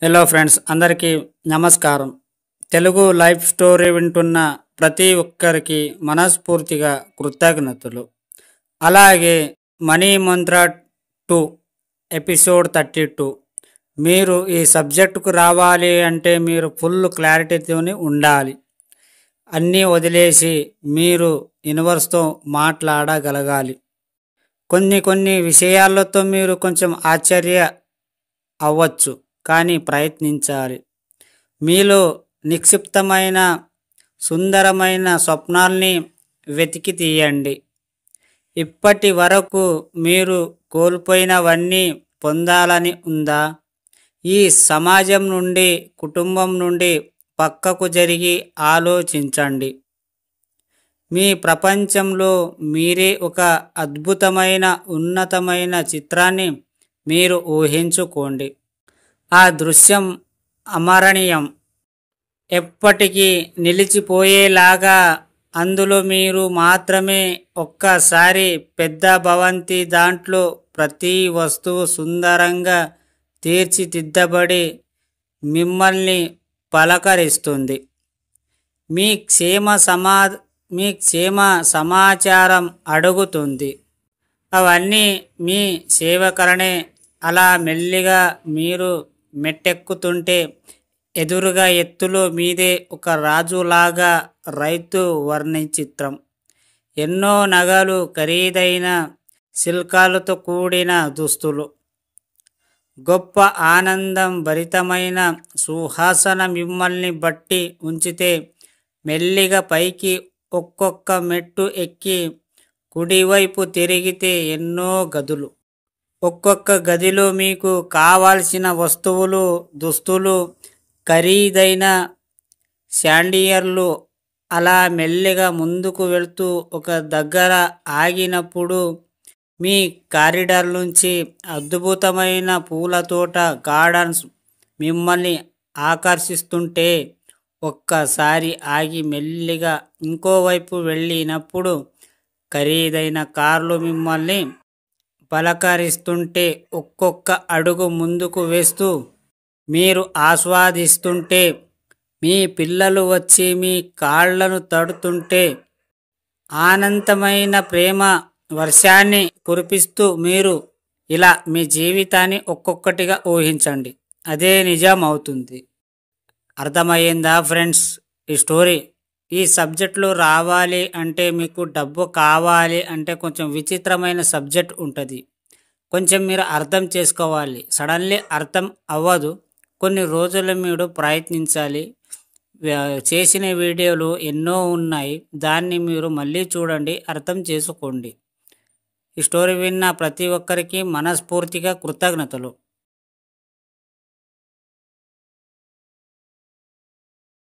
Hello friends, అందరికీ నమస్కారం. Telugu life story వింటున్న ప్రతి ఒక్కరికి మనస్ఫూర్తిగా కృతజ్ఞతలు. అలాగే మనీ మంత్ర 2 ఎపిసోడ్ 32. మీరు ఈ సబ్జెక్టుకు రావాలి అంటే మీరు ఫుల్ క్లారిటీతోని ఉండాలి. అన్నీ వదిలేసి మీరు యూనివర్స్తో మాట్లాడగలగాలి. కొన్ని విషయాలతో మీరు కొంచెం ఆశ్చర్య అవ్వచ్చు, కానీ ప్రయత్నించాలి. మీలో నిక్షిప్తమైన సుందరమైన స్వప్నాల్ని వెతికి తీయండి. ఇప్పటి వరకు మీరు కోల్పోయినవన్నీ పొందాలని ఉందా? ఈ సమాజం నుండి, కుటుంబం నుండి పక్కకు జరిగి ఆలోచించండి. మీ ప్రపంచంలో మీరే ఒక అద్భుతమైన ఉన్నతమైన చిత్రాన్ని మీరు ఊహించుకోండి. ఆ దృశ్యం అమరణీయం, ఎప్పటికీ నిలిచిపోయేలాగా. అందులో మీరు మాత్రమే. ఒక్కసారి పెద్ద భవంతి, దాంట్లో ప్రతి వస్తువు సుందరంగా తీర్చిదిద్దబడి మిమ్మల్ని పలకరిస్తుంది. మీ క్షేమ సమాచారం అడుగుతుంది. అవన్నీ మీ సేవకరణే. అలా మెల్లిగా మీరు మెట్టెక్కుతుంటే ఎదురుగా ఎత్తులో మీదే ఒక రాజులాగా రైతు వర్ణి చిత్రం. ఎన్నో నగలు, ఖరీదైన శిల్కాలతో కూడిన దుస్తులు, గొప్ప ఆనందం భరితమైన సుహాసన మిమ్మల్ని బట్టి ఉంచితే మెల్లిగా పైకి ఒక్కొక్క మెట్టు ఎక్కి కుడివైపు తిరిగితే ఎన్నో గదులు. ఒక్కొక్క గదిలో మీకు కావాల్సిన వస్తువులు, దుస్తులు, ఖరీదైన శాండియర్లు. అలా మెల్లిగా ముందుకు వెళ్తూ ఒక దగ్గర ఆగినప్పుడు మీ కారిడార్ నుంచి అద్భుతమైన పూలతోట, గార్డెన్స్ మిమ్మల్ని ఆకర్షిస్తుంటే ఒక్కసారి ఆగి మెల్లిగా ఇంకోవైపు వెళ్ళినప్పుడు ఖరీదైన కార్లు మిమ్మల్ని పలకరిస్తుంటే ఒక్కొక్క అడుగు ముందుకు వేస్తూ మీరు ఆస్వాదిస్తుంటే మీ పిల్లలు వచ్చి మీ కాళ్లను తడుతుంటే అనంతమైన ప్రేమ వర్షాన్ని కురిపిస్తూ మీరు ఇలా మీ జీవితాన్ని ఒక్కొక్కటిగా ఊహించండి. అదే నిజం అవుతుంది. అర్థమయ్యిందా ఫ్రెండ్స్? ఈ స్టోరీ ఈ సబ్జెక్టులో రావాలి అంటే, మీకు డబ్బు కావాలి అంటే కొంచెం విచిత్రమైన సబ్జెక్ట్ ఉంటుంది. కొంచెం మీరు అర్థం చేసుకోవాలి. సడన్లీ అర్థం అవ్వదు. కొన్ని రోజులు మీరు ప్రయత్నించాలి. చేసిన వీడియోలు ఎన్నో ఉన్నాయి, దాన్ని మీరు మళ్ళీ చూడండి, అర్థం చేసుకోండి. ఈ స్టోరీ విన్న ప్రతి ఒక్కరికి మనస్ఫూర్తిగా కృతజ్ఞతలు.